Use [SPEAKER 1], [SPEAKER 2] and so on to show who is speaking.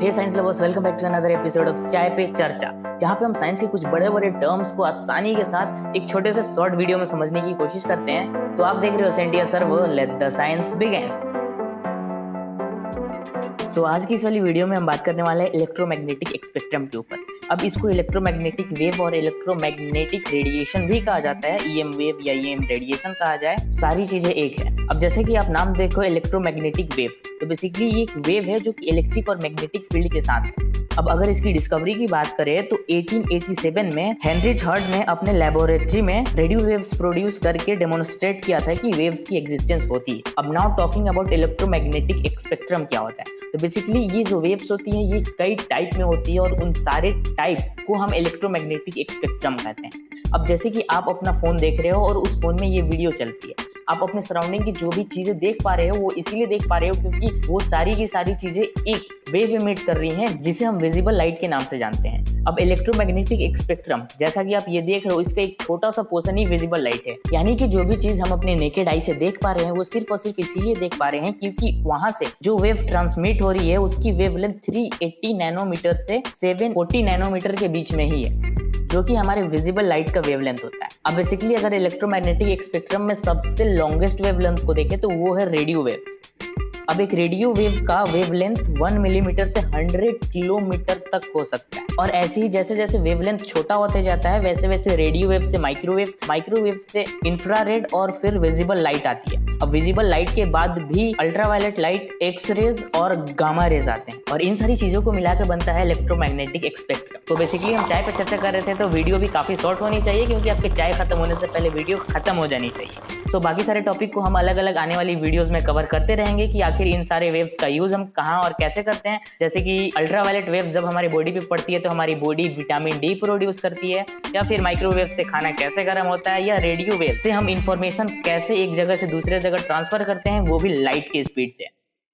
[SPEAKER 1] Hey science lovers, welcome back to another episode of Chai Pe चर्चा, जहाँ पे हम साइंस के कुछ बड़े बड़े टर्म्स को आसानी के साथ एक छोटे से शॉर्ट वीडियो में समझने की कोशिश करते हैं। तो आप देख रहे हो सेंटिया server, let the science begin. आज की इस वाली वीडियो में हम बात करने वाले हैं इलेक्ट्रोमैग्नेटिक स्पेक्ट्रम के ऊपर। अब इसको इलेक्ट्रोमैग्नेटिक वेव और इलेक्ट्रोमैग्नेटिक रेडिएशन भी कहा जाता है, ईएम वेव या ईएम रेडिएशन कहा जाए, सारी चीजें एक है। अब जैसे कि आप नाम देखो इलेक्ट्रोमैग्नेटिक वेव, तो बेसिकली ये एक वेव है जो कि इलेक्ट्रिक और मैग्नेटिक फील्ड के साथ है। अब अगर इसकी डिस्कवरी की बात करें तो 1887 में हेनरिच हर्ट ने अपने लेबोरेटरी में रेडियो वेव्स प्रोड्यूस करके डेमोन्स्ट्रेट किया था कि वेव्स की एग्जिस्टेंस होती है। अब now talking about electromagnetic spectrum क्या होता है, तो बेसिकली ये जो वेव्स होती हैं ये कई टाइप में होती है और उन सारे टाइप को हम इलेक्ट्रोमैग्नेटिक स्पेक्ट्रम कहते हैं। अब जैसे कि आप अपना फोन देख रहे हो और उस फोन में ये वीडियो चलती है, आप अपने सराउंडिंग की जो भी चीजें देख पा रहे हो वो इसीलिए देख पा रहे हो क्योंकि वो सारी की सारी चीजें एक वेव इमिट कर रही हैं जिसे हम विजिबल लाइट के नाम से जानते हैं। अब इलेक्ट्रोमैग्नेटिक स्पेक्ट्रम जैसा कि आप ये देख रहे हो, इसका एक छोटा सा पोर्शन ही विजिबल लाइट है, यानी कि जो भी चीज हम अपने नेकेड आई से देख पा रहे हैं वो सिर्फ और सिर्फ इसीलिए देख पा रहे हैं क्योंकि वहां से जो वेव ट्रांसमिट हो रही है उसकी वेवलेंथ 380 नैनोमीटर से 740 नैनोमीटर के बीच में ही है, जो कि हमारे विजिबल लाइट का वेवलेंथ होता है। अब बेसिकली अगर इलेक्ट्रोमैग्नेटिक स्पेक्ट्रम में सबसे लॉन्गेस्ट वेवलेंथ को देखें तो वो है रेडियो वेव्स। अब एक रेडियो वेव का वेवलेंथ 1 मिलीमीटर से 100 किलोमीटर तक हो सकता है, और ऐसे ही जैसे जैसे वेवलेंथ छोटा होते जाता है वैसे वैसे रेडियो वेव से माइक्रोवेव से इंफ्रारेड और फिर विजिबल लाइट आती है। अब विजिबल लाइट के बाद भी अल्ट्रावायलेट लाइट, एक्स रेज और गामा रेज आते हैं, और इन सारी चीजों को मिलाकर बनता है इलेक्ट्रोमैग्नेटिक स्पेक्ट्रम। तो बेसिकली हम चाय पर चर्चा कर रहे थे, तो वीडियो भी काफी शॉर्ट होनी चाहिए क्योंकि आपके चाय खत्म होने से पहले वीडियो खत्म हो जानी चाहिए। तो बाकी सारे टॉपिक को हम अलग अलग आने वाली वीडियोस में कवर करते रहेंगे कि आखिर इन सारे वेव्स का यूज हम कहाँ और कैसे करते हैं। जैसे कि अल्ट्रावायलेट वेव्स जब हमारी बॉडी पे पड़ती है तो हमारी बॉडी विटामिन डी प्रोड्यूस करती है, या फिर माइक्रोवेव से खाना कैसे गर्म होता है, या रेडियो वेव से हम इंफॉर्मेशन कैसे एक जगह से दूसरे जगह ट्रांसफर करते हैं, वो भी लाइट की स्पीड से।